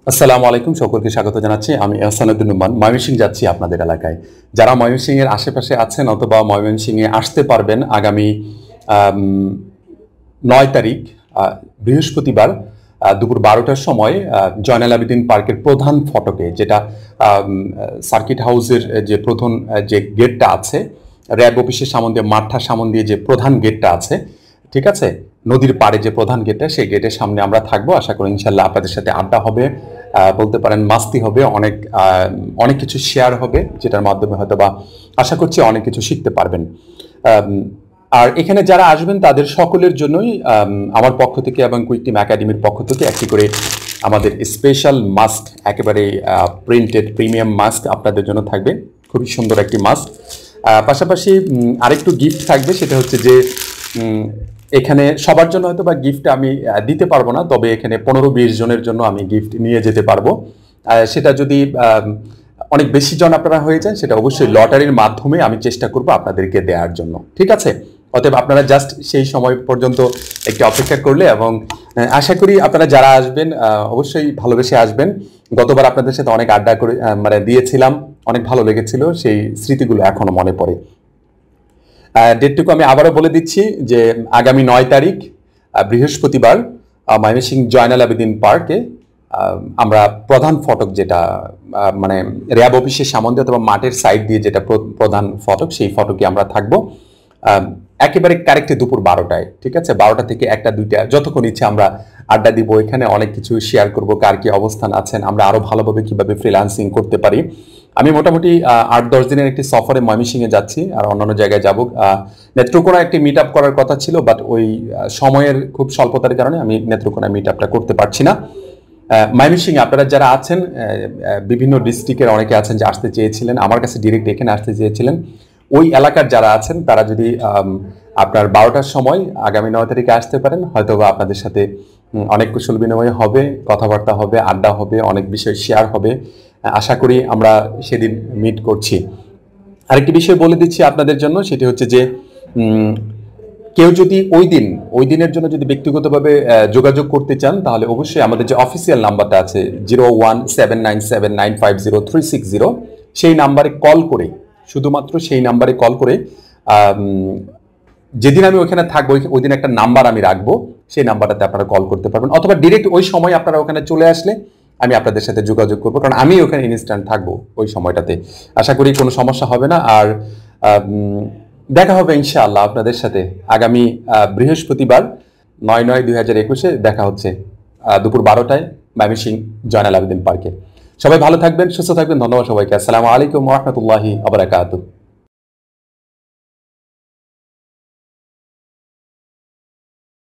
আসসালামু আলাইকুম, সকলকে স্বাগত জানাচ্ছি। আমি আহসান উদ্দিন নোমান ময়মনসিংহ যাচ্ছি আপনাদের এলাকায়। যারা ময়মনসিংহের আশেপাশে আছেন অথবা ময়মনসিংহে আসতে পারবেন আগামী ৯ তারিখ বৃহস্পতিবার দুপুর ১২টার সময় জয়নাল আবেদিন পার্কের প্রধান ফটকে, যেটা সার্কিট হাউসের যে প্রধান যে গেটটা আছে, র্যাব অফিসের সামনে দিয়ে মাঠটার সামনে দিয়ে যে প্রধান গেটটা আছে, ঠিক আছে, নদীর পাড়ে যে প্রধান গেটটা, সেই গেটের সামনে আমরা থাকবো। আশা করি ইনশাল্লাহ আপনাদের সাথে আড্ডা হবে, বলতে পারেন মাস্তি হবে, অনেক কিছু শেয়ার হবে, যেটার মাধ্যমে হয়তো বা আশা করছি অনেক কিছু শিখতে পারবেন। আর এখানে যারা আসবেন তাদের সকলের জন্যই আমার পক্ষ থেকে এবং কুইক টিম একাডেমির পক্ষ থেকে একটি করে আমাদের স্পেশাল মাস্ক, একেবারে প্রিন্টেড প্রিমিয়াম মাস্ক আপনাদের জন্য থাকবে। খুবই সুন্দর একটি মাস্ক। পাশাপাশি আরেকটু গিফট থাকবে, সেটা হচ্ছে যে এখানে সবার জন্য হয়তো বা গিফট আমি দিতে পারবো না, তবে এখানে 15-20 জনের জন্য আমি গিফট নিয়ে যেতে পারবো। সেটা যদি অনেক বেশি জন আপনারা হয়ে যান, সেটা অবশ্যই লটারির মাধ্যমে আমি চেষ্টা করব আপনাদেরকে দেওয়ার জন্য, ঠিক আছে? অতএব আপনারা জাস্ট সেই সময় পর্যন্ত একটু অপেক্ষা করলে, এবং আশা করি আপনারা যারা আসবেন অবশ্যই ভালোবেসে আসবেন। গতবার আপনাদের সাথে অনেক আড্ডা করে দিয়েছিলাম, অনেক ভালো লেগেছিল, সেই স্মৃতিগুলো এখনো মনে পড়ে। ডেটটুকু আমি আবারও বলে দিচ্ছি যে আগামী ৯ তারিখ বৃহস্পতিবার ময়মনসিংহ জয়নাল আবেদিন পার্কে আমরা প্রধান ফটক, যেটা মানে র্যাব অফিসের সামনে অথবা মাঠের সাইড দিয়ে যেটা প্রধান ফটক, সেই ফটকে আমরা থাকবো একেবারে কারেক্টে দুপুর 12টায়, ঠিক আছে? 12টা থেকে 1টা 2টা যতক্ষণ ইচ্ছে আমরা আড্ডা দিব। এখানে অনেক কিছু শেয়ার করব, কার কি অবস্থান আছেন, আমরা আরো ভালোভাবে কিভাবে ফ্রিল্যান্সিং করতে পারি। আমি মোটামুটি 8-10 দিনের একটি সফরে ময়মনসিংহে যাচ্ছি, আর অন্যান্য জায়গায় যাব। নেত্রকোনা একটি মিট আপ করার কথা ছিল, বাট ওই সময়ের খুব স্বল্পতার কারণে আমি নেত্রকোনা মিট আপটা করতে পারছি না। ময়মনসিংহে আপনারা যারা আছেন, বিভিন্ন ডিস্ট্রিক্টের অনেকে আছেন যে আসতে চেয়েছিলেন, আমার কাছে ডিরেক্ট এখানে আসতে চেয়েছিলেন, ওই এলাকার যারা আছেন তারা যদি আপনার 12টার সময় আগামী 9 তারিখে আসতে পারেন, হয়তো বা আপনাদের সাথে অনেক কুশল বিনিময় হবে, কথাবার্তা হবে, আড্ডা হবে, অনেক বিষয় শেয়ার হবে। আশা করি আমরা সেদিন মিট করছি। আরেকটি বিষয় বলে দিচ্ছি আপনাদের জন্য, সেটি হচ্ছে যে কেউ যদি ওই দিনের জন্য যদি ব্যক্তিগতভাবে যোগাযোগ করতে চান, তাহলে অবশ্যই আমাদের যে অফিসিয়াল নাম্বারটা আছে 017979503660, সেই নাম্বারে কল করে, শুধুমাত্র সেই নাম্বারে কল করে, যেদিন আমি ওখানে থাকবো ওই দিন একটা নাম্বার আমি রাখবো, সেই নাম্বারটাতে আপনারা কল করতে পারবেন, অথবা ডিরেক্ট ওই সময় আপনারা ওখানে চলে আসলে আমি আপনাদের সাথে যোগাযোগ করবো, কারণ আমি ওখানে ইনস্ট্যান্ট থাকবো ওই সময়টাতে। আশা করি কোনো সমস্যা হবে না। আর দেখা হবে ইনশাআল্লাহ আপনাদের সাথে আগামী বৃহস্পতিবার 9/9/2021 দেখা হচ্ছে দুপুর 12টায় ময়মনসিংহ জয়নাল আবেদিন পার্কে। সবাই ভালো থাকবেন, সুস্থ থাকবেন। ধন্যবাদ সবাইকে। আসসালামু আলাইকুম ওয়া রাহমাতুল্লাহি ওয়া বারাকাতুহু।